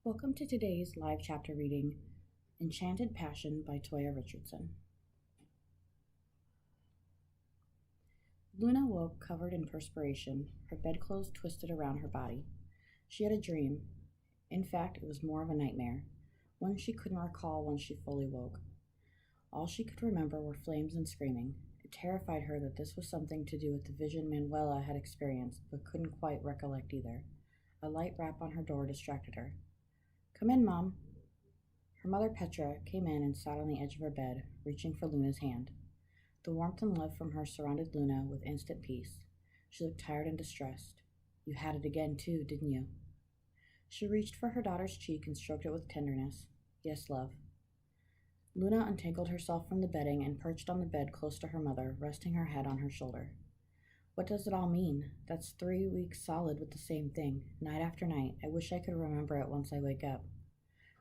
Welcome to today's live chapter reading, Enchanted Passion by Toya Richardson. Luna woke covered in perspiration, her bedclothes twisted around her body. She had a dream. In fact, it was more of a nightmare, one she couldn't recall when she fully woke. All she could remember were flames and screaming. It terrified her that this was something to do with the vision Manuela had experienced, but couldn't quite recollect either. A light rap on her door distracted her. "Come in, Mom." Her mother, Petra, came in and sat on the edge of her bed, reaching for Luna's hand. The warmth and love from her surrounded Luna with instant peace. She looked tired and distressed. "You had it again, too, didn't you?" She reached for her daughter's cheek and stroked it with tenderness. "Yes, love." Luna untangled herself from the bedding and perched on the bed close to her mother, resting her head on her shoulder. "What does it all mean? That's 3 weeks solid with the same thing, night after night. I wish I could remember it once I wake up."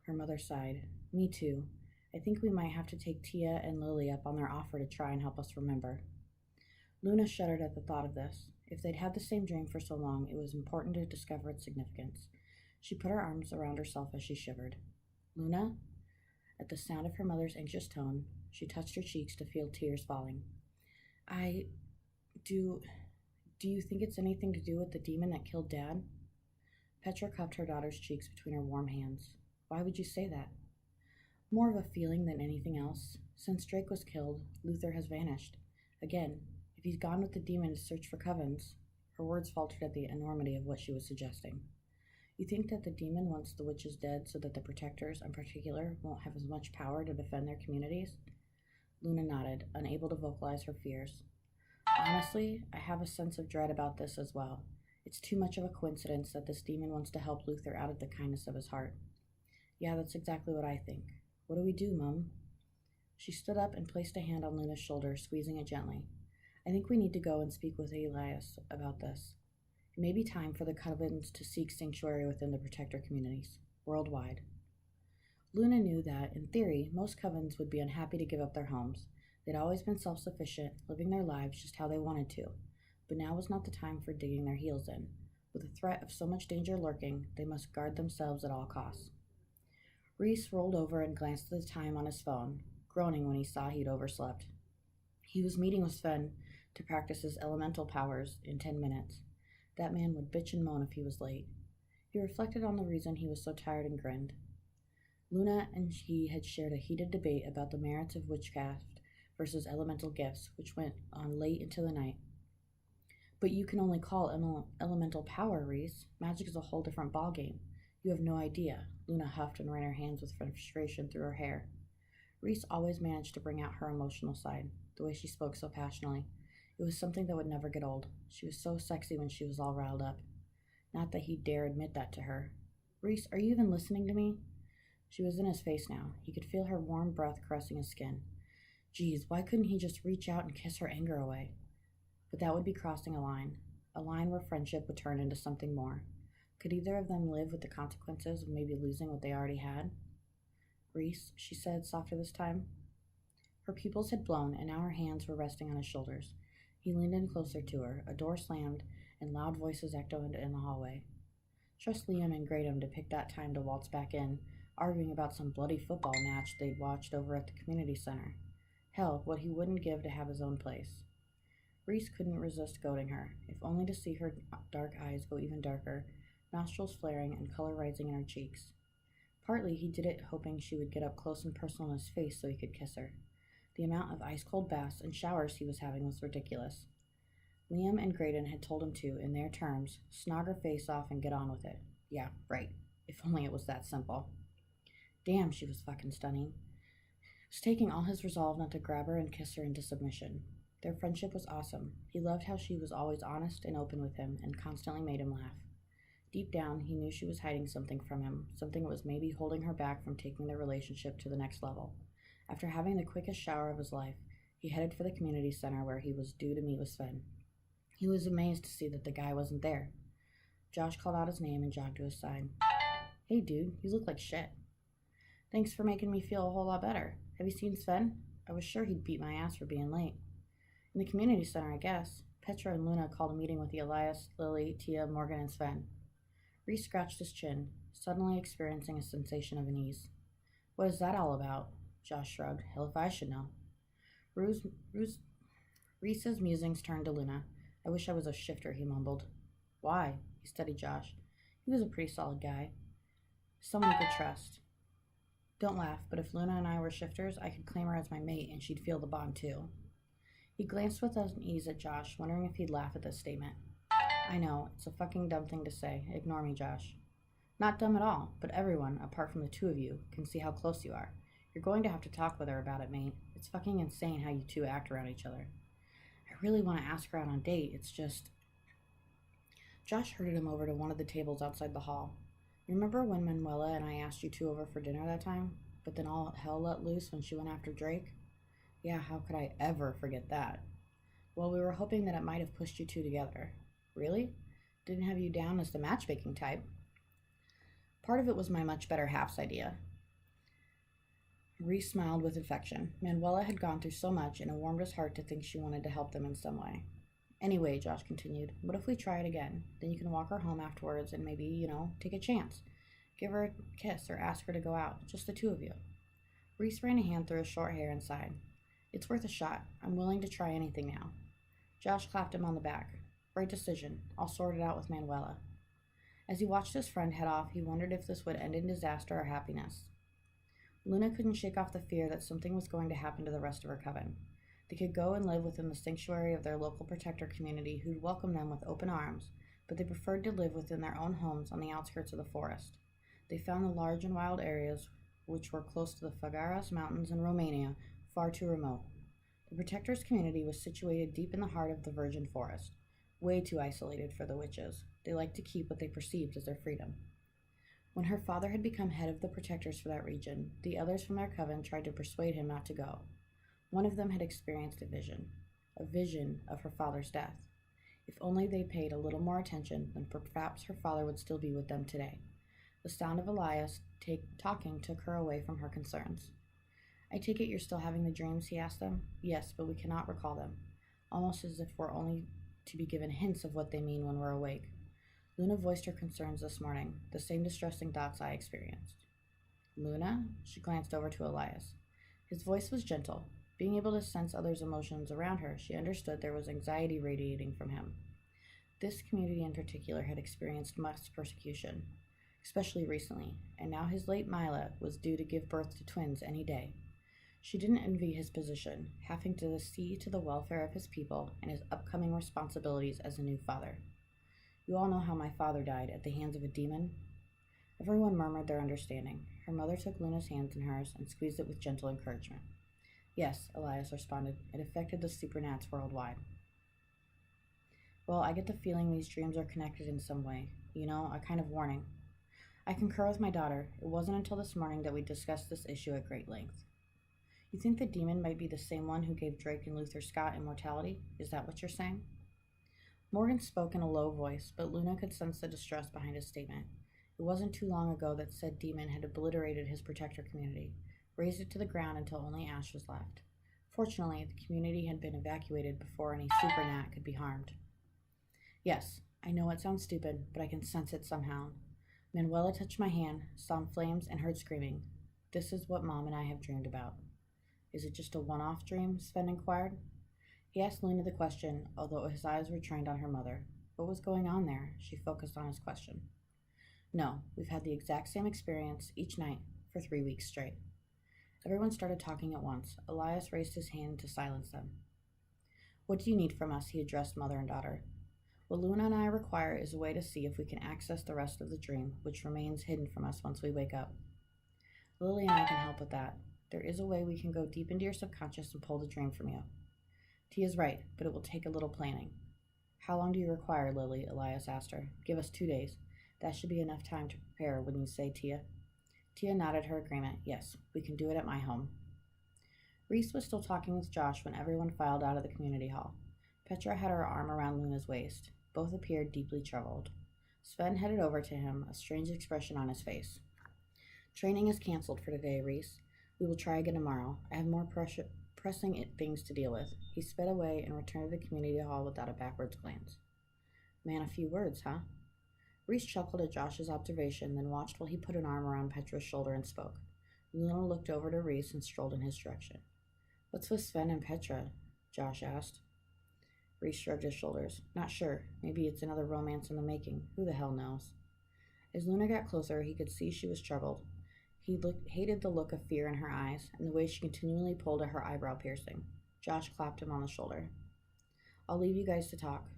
Her mother sighed. "Me too. I think we might have to take Tia and Lily up on their offer to try and help us remember." Luna shuddered at the thought of this. If they'd had the same dream for so long, it was important to discover its significance. She put her arms around herself as she shivered. "Luna?" At the sound of her mother's anxious tone, she touched her cheeks to feel tears falling. "I... Do you think it's anything to do with the demon that killed Dad?" Petra cupped her daughter's cheeks between her warm hands. "Why would you say that?" "More of a feeling than anything else. Since Drake was killed, Luther has vanished. Again, if he's gone with the demon to search for covens." Her words faltered at the enormity of what she was suggesting. "You think that the demon wants the witches dead so that the protectors, in particular, won't have as much power to defend their communities?" Luna nodded, unable to vocalize her fears. "Honestly, I have a sense of dread about this as well. It's too much of a coincidence that this demon wants to help Luther out of the kindness of his heart." "Yeah, that's exactly what I think. What do we do, Mum?" She stood up and placed a hand on Luna's shoulder, squeezing it gently. "I think we need to go and speak with Elias about this. It may be time for the covens to seek sanctuary within the protector communities, worldwide." Luna knew that, in theory, most covens would be unhappy to give up their homes. They'd always been self-sufficient, living their lives just how they wanted to. But now was not the time for digging their heels in. With the threat of so much danger lurking, they must guard themselves at all costs. Reese rolled over and glanced at the time on his phone, groaning when he saw he'd overslept. He was meeting with Sven to practice his elemental powers in 10 minutes. That man would bitch and moan if he was late. He reflected on the reason he was so tired and grinned. Luna and he had shared a heated debate about the merits of witchcraft versus elemental gifts, which went on late into the night. "But you can only call elemental power, Reese. Magic is a whole different ballgame. You have no idea." Luna huffed and ran her hands with frustration through her hair. Reese always managed to bring out her emotional side, the way she spoke so passionately. It was something that would never get old. She was so sexy when she was all riled up. Not that he'd dare admit that to her. "Reese, are you even listening to me?" She was in his face now. He could feel her warm breath caressing his skin. Geez, why couldn't he just reach out and kiss her anger away? But that would be crossing a line where friendship would turn into something more. Could either of them live with the consequences of maybe losing what they already had? "Reese," she said, softer this time. Her pupils had blown, and now her hands were resting on his shoulders. He leaned in closer to her. A door slammed, and loud voices echoed in the hallway. Trust Liam and Graydon to pick that time to waltz back in, arguing about some bloody football match they'd watched over at the community center. Hell, what he wouldn't give to have his own place. Reese couldn't resist goading her, if only to see her dark eyes go even darker, nostrils flaring and color rising in her cheeks. Partly he did it hoping she would get up close and personal in his face so he could kiss her. The amount of ice-cold baths and showers he was having was ridiculous. Liam and Graydon had told him to, in their terms, snog her face off and get on with it. Yeah, right. If only it was that simple. Damn, she was fucking stunning. It was taking all his resolve not to grab her and kiss her into submission. Their friendship was awesome. He loved how she was always honest and open with him and constantly made him laugh. Deep down, he knew she was hiding something from him, something that was maybe holding her back from taking their relationship to the next level. After having the quickest shower of his life, he headed for the community center where he was due to meet with Sven. He was amazed to see that the guy wasn't there. Josh called out his name and jogged to his side. "Hey, dude, you look like shit." "Thanks for making me feel a whole lot better. Have you seen Sven? I was sure he'd beat my ass for being late." "In the community center, I guess. Petra and Luna called a meeting with Elias, Lily, Tia, Morgan, and Sven." Reese scratched his chin. suddenly experiencing a sensation of unease. What is that all about? Josh shrugged. Hell if I should know. Ruse, Ruse, Reese's musings turned to Luna. I wish I was a shifter, he mumbled. Why? He studied Josh. He was a pretty solid guy. Someone you could trust. Don't laugh, but if Luna and I were shifters, I could claim her as my mate and she'd feel the bond too. He glanced with unease at Josh, wondering if he'd laugh at this statement. I know, it's a fucking dumb thing to say. Ignore me, Josh. Not dumb at all, but everyone, apart from the two of you, can see how close you are. You're going to have to talk with her about it, mate. It's fucking insane how you two act around each other. I really want to ask her out on a date, it's just... Josh herded him over to one of the tables outside the hall. You remember when Manuela and I asked you two over for dinner that time? But then all hell let loose when she went after Drake? Yeah, how could I ever forget that? Well, we were hoping that it might have pushed you two together. Really? Didn't have you down as the matchmaking type. Part of it was my much better half's idea. Reese smiled with affection. Manuela had gone through so much, and it warmed his heart to think she wanted to help them in some way. Anyway, Josh continued, what if we try it again? Then you can walk her home afterwards and maybe, take a chance. Give her a kiss or ask her to go out, just the two of you. Reese ran a hand through his short hair and sighed. It's worth a shot. I'm willing to try anything now. Josh clapped him on the back. Right decision. I'll sort it out with Manuela. As he watched his friend head off, he wondered if this would end in disaster or happiness. Luna couldn't shake off the fear that something was going to happen to the rest of her coven. They could go and live within the sanctuary of their local protector community who'd welcome them with open arms, but they preferred to live within their own homes on the outskirts of the forest. They found the large and wild areas, which were close to the Fagaras Mountains in Romania, far too remote. The protector's community was situated deep in the heart of the virgin forest, way too isolated for the witches. They liked to keep what they perceived as their freedom. When her father had become head of the protectors for that region, the others from their coven tried to persuade him not to go. One of them had experienced a vision of her father's death. If only they paid a little more attention, then perhaps her father would still be with them today. The sound of Elias talking took her away from her concerns. I take it you're still having the dreams, he asked them. Yes, but we cannot recall them, almost as if we're only to be given hints of what they mean when we're awake. Luna voiced her concerns this morning, the same distressing thoughts I experienced. Luna? She glanced over to Elias. His voice was gentle. Being able to sense others' emotions around her, she understood there was anxiety radiating from him. This community in particular had experienced much persecution, especially recently, and now his late Mila was due to give birth to twins any day. She didn't envy his position, having to see to the welfare of his people and his upcoming responsibilities as a new father. You all know how my father died at the hands of a demon? Everyone murmured their understanding. Her mother took Luna's hands in hers and squeezed it with gentle encouragement. Yes, Elias responded. It affected the supernats worldwide. Well, I get the feeling these dreams are connected in some way. A kind of warning. I concur with my daughter. It wasn't until this morning that we discussed this issue at great length. You think the demon might be the same one who gave Drake and Luther Scott immortality? Is that what you're saying? Morgan spoke in a low voice, but Luna could sense the distress behind his statement. It wasn't too long ago that said demon had obliterated his protector community, razed it to the ground until only ash was left. Fortunately, the community had been evacuated before any supernat could be harmed. Yes, I know it sounds stupid, but I can sense it somehow. Manuela touched my hand, saw flames, and heard screaming. This is what Mom and I have dreamed about. Is it just a one-off dream? Sven inquired. He asked Luna the question, although his eyes were trained on her mother. What was going on there? She focused on his question. No, we've had the exact same experience each night for 3 weeks straight. Everyone started talking at once. Elias raised his hand to silence them. What do you need from us? He addressed mother and daughter. What Luna and I require is a way to see if we can access the rest of the dream, which remains hidden from us once we wake up. Lily and I can help with that. There is a way we can go deep into your subconscious and pull the dream from you. Tia's right, but it will take a little planning. How long do you require, Lily? Elias asked her. Give us 2 days. That should be enough time to prepare, wouldn't you say, Tia? Tia nodded her agreement. Yes, we can do it at my home. Reese was still talking with Josh when everyone filed out of the community hall. Petra had her arm around Luna's waist. Both appeared deeply troubled. Sven headed over to him, a strange expression on his face. Training is canceled for today, Reese. We will try again tomorrow. I have more pressing things to deal with. He sped away and returned to the community hall without a backwards glance. Man, a few words, huh? Reese chuckled at Josh's observation, then watched while he put an arm around Petra's shoulder and spoke. Luna looked over to Reese and strolled in his direction. "What's with Sven and Petra?" Josh asked. Reese shrugged his shoulders. "Not sure. Maybe it's another romance in the making. Who the hell knows?" As Luna got closer, he could see she was troubled. He hated the look of fear in her eyes and the way she continually pulled at her eyebrow piercing. Josh clapped him on the shoulder. "I'll leave you guys to talk.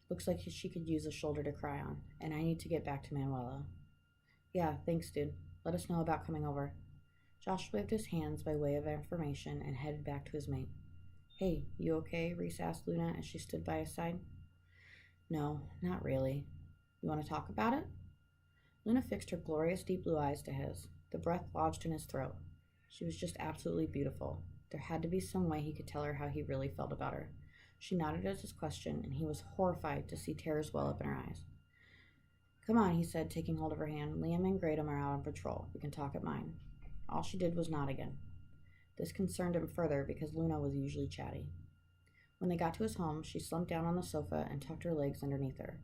Looks like she could use a shoulder to cry on, and I need to get back to Manuela." "Yeah, thanks, dude. Let us know about coming over." Josh waved his hands by way of affirmation and headed back to his mate. "Hey, you okay?" Reese asked Luna as she stood by his side. "No, not really. You want to talk about it?" Luna fixed her glorious deep blue eyes to his. The breath lodged in his throat. She was just absolutely beautiful. There had to be some way he could tell her how he really felt about her. She nodded at his question, and he was horrified to see tears well up in her eyes. "Come on," he said, taking hold of her hand. "Liam and Graydom are out on patrol. We can talk at mine." All she did was nod again. This concerned him further because Luna was usually chatty. When they got to his home, she slumped down on the sofa and tucked her legs underneath her.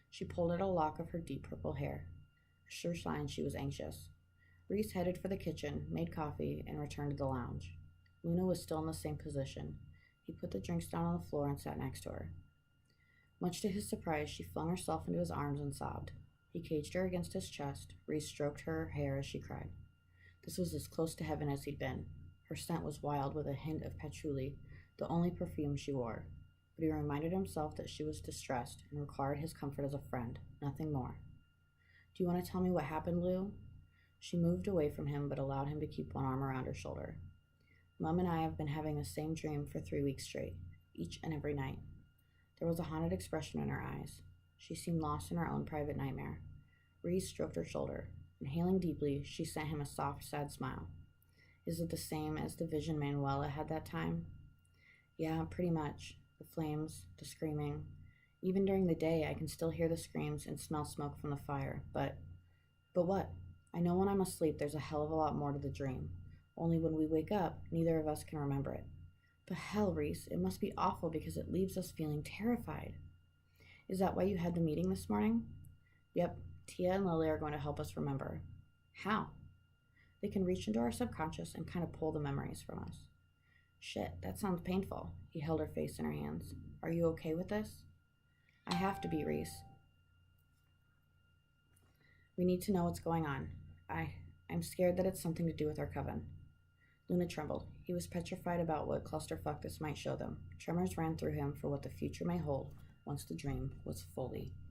She pulled at a lock of her deep purple hair, a sure sign she was anxious. Reese headed for the kitchen, made coffee, and returned to the lounge. Luna was still in the same position. He put the drinks down on the floor and sat next to her. Much to his surprise, she flung herself into his arms and sobbed. He caged her against his chest. Reese stroked her hair as she cried. This was as close to heaven as he'd been. Her scent was wild with a hint of patchouli, the only perfume she wore. But he reminded himself that she was distressed and required his comfort as a friend, nothing more. "Do you want to tell me what happened, Lou?" She moved away from him but allowed him to keep one arm around her shoulder. "Mom and I have been having the same dream for 3 weeks straight, each and every night." There was a haunted expression in her eyes. She seemed lost in her own private nightmare. Reese stroked her shoulder. Inhaling deeply, she sent him a soft, sad smile. "Is it the same as the vision Manuela had that time?" "Yeah, pretty much. The flames, the screaming. Even during the day, I can still hear the screams and smell smoke from the fire. But what? I know when I'm asleep, there's a hell of a lot more to the dream. Only when we wake up, neither of us can remember it. But hell, Reese, it must be awful because it leaves us feeling terrified." "Is that why you had the meeting this morning?" "Yep. Tia and Lily are going to help us remember." "How?" "They can reach into our subconscious and kind of pull the memories from us." "Shit, that sounds painful." He held her face in her hands. "Are you okay with this?" "I have to be, Reese. We need to know what's going on. I'm scared that it's something to do with our coven." Luna trembled. He was petrified about what clusterfuck this might show them. Tremors ran through him for what the future may hold once the dream was fully